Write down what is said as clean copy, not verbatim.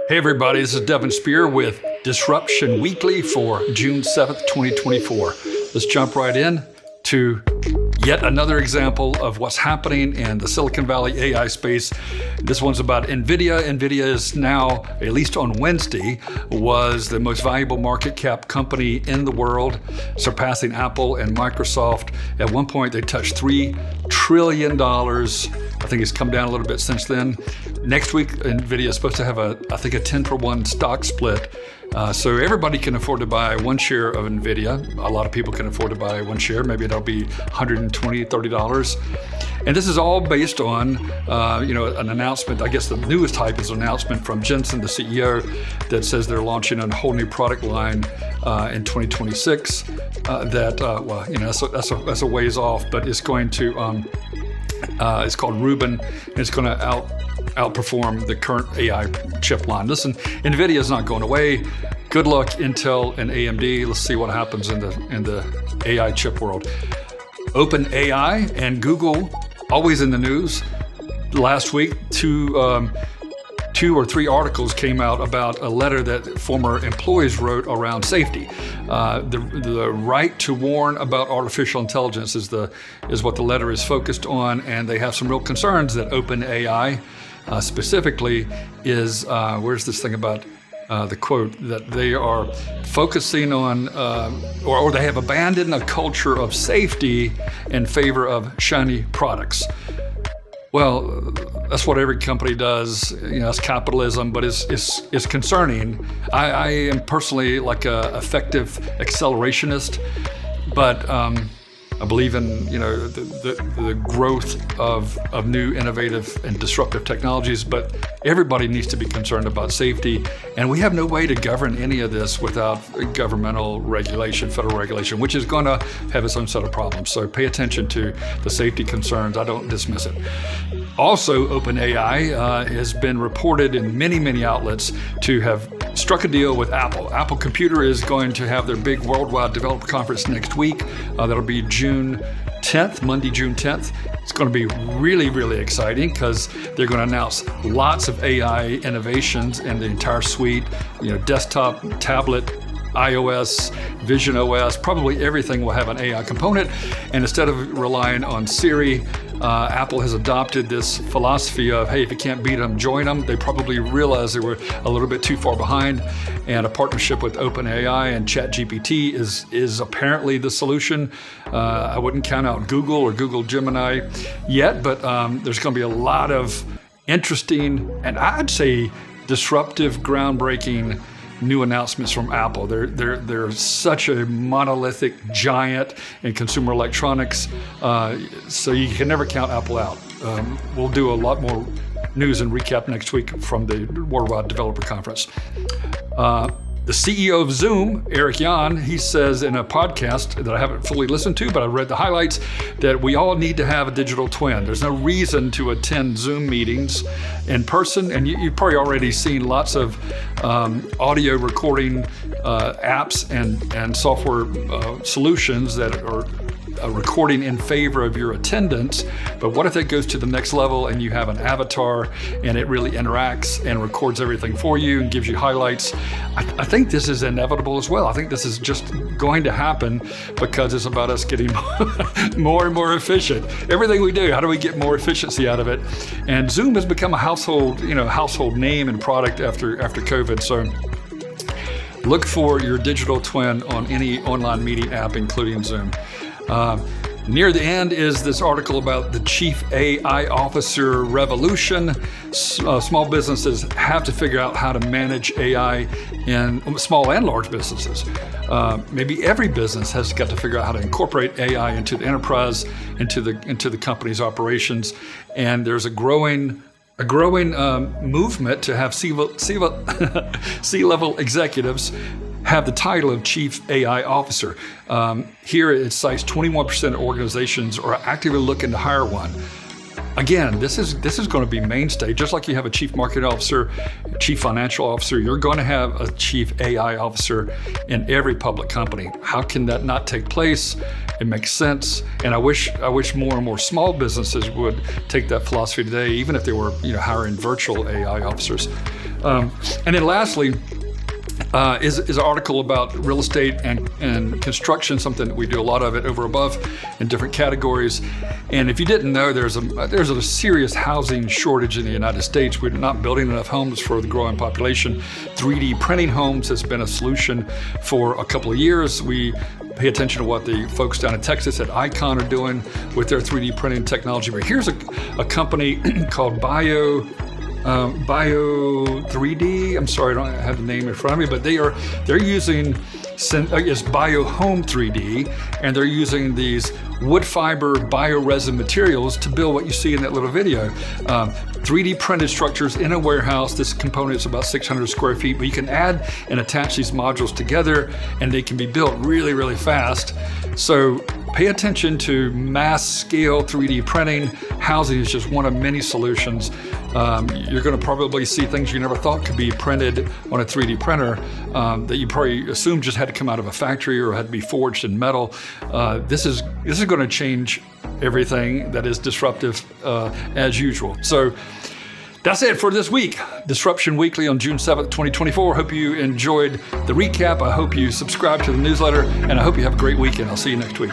Hey everybody, this is Devin Spear with Disruption Weekly for June 7th, 2024. Let's jump right in to yet another example of what's happening in the Silicon Valley AI space. This one's about NVIDIA. NVIDIA is now, at least on Wednesday, was the most valuable market cap company in the world, surpassing Apple and Microsoft. At one point, they touched $3 trillion. I think it's come down a little bit since then. Next week, NVIDIA is supposed to have a 10-for-1 stock split. So everybody can afford to buy one share of NVIDIA. A lot of people can afford to buy one share. Maybe it'll be $120, $30. And this is all based on, an announcement. I guess the newest hype is an announcement from Jensen, the CEO, that says they're launching a whole new product line in 2026. That's a ways off, but it's going to. It's called Rubin, and it's going to outperform the current AI chip line. Listen, NVIDIA is not going away. Good luck, Intel and AMD. Let's see what happens in the AI chip world. OpenAI and Google, always in the news. Last week, two or three articles came out about a letter that former employees wrote around safety. The right to warn about artificial intelligence is what the letter is focused on, and they have some real concerns that OpenAI specifically is, where's this thing about the quote, that they are focusing on, or they have abandoned a culture of safety in favor of shiny products. Well, that's what every company does. It's capitalism, but it's concerning. I am personally like a effective accelerationist, but I believe in the growth of new innovative and disruptive technologies, but everybody needs to be concerned about safety, and we have no way to govern any of this without governmental regulation, federal regulation, which is going to have its own set of problems. So pay attention to the safety concerns. I don't dismiss it. Also, OpenAI has been reported in many outlets to have struck a deal with Apple. Apple Computer is going to have their big worldwide developer conference next week. That'll be June 10th, Monday, June 10th. It's going to be really exciting because they're going to announce lots of AI innovations in the entire suite, desktop, tablet, iOS, Vision OS, probably everything will have an AI component. And instead of relying on Siri, Apple has adopted this philosophy of, hey, if you can't beat them, join them. They probably realized they were a little bit too far behind, and a partnership with OpenAI and ChatGPT is apparently the solution. I wouldn't count out Google or Google Gemini yet, but there's going to be a lot of interesting and I'd say disruptive, groundbreaking new announcements from Apple. They're such a monolithic giant in consumer electronics, so you can never count Apple out. We'll do a lot more news and recap next week from the Worldwide Developer Conference. The CEO of Zoom, Eric Yuan, he says in a podcast that I haven't fully listened to, but I read the highlights, that we all need to have a digital twin. There's no reason to attend Zoom meetings in person, and you've probably already seen lots of audio recording apps and software solutions that are recording in favor of your attendance. But what if it goes to the next level and you have an avatar and it really interacts and records everything for you and gives you highlights? I think this is inevitable as well. I think this is just going to happen because it's about us getting more and more efficient. Everything we do, how do we get more efficiency out of it? And Zoom has become a household name and product after COVID. So look for your digital twin on any online meeting app, including Zoom. Near the end is this article about the Chief AI Officer revolution. Small businesses have to figure out how to manage AI in small and large businesses. Maybe every business has got to figure out how to incorporate AI into the enterprise, into the company's operations. And there's a growing movement to have C-level executives have the title of Chief AI Officer. Here it cites 21% of organizations are actively looking to hire one. Again, this is going to be mainstay. Just like you have a Chief Marketing Officer, Chief Financial Officer, you're going to have a Chief AI Officer in every public company. How can that not take place? It makes sense, and I wish more and more small businesses would take that philosophy today, even if they were hiring virtual AI officers. And then lastly, is an article about real estate and construction, something that we do a lot of it over above in different categories. And if you didn't know, there's a serious housing shortage in the United States. We're not building enough homes for the growing population. 3D printing homes has been a solution for a couple of years. We pay attention to what the folks down in Texas at Icon are doing with their 3D printing technology. But here's a company called Bio 3D. I'm sorry, I don't have the name in front of me, but they're using Bio Home 3D, and they're using these wood fiber bioresin materials to build what you see in that little video. 3D printed structures in a warehouse. This component is about 600 square feet, but you can add and attach these modules together, and they can be built really, really fast. So pay attention to mass scale 3D printing. Housing is just one of many solutions. You're going to probably see things you never thought could be printed on a 3D printer that you probably assumed just had to come out of a factory or had to be forged in metal. This is going to change everything that is disruptive as usual. So that's it for this week. Disruption Weekly on June 7th, 2024. Hope you enjoyed the recap. I hope you subscribe to the newsletter, and I hope you have a great weekend. I'll see you next week.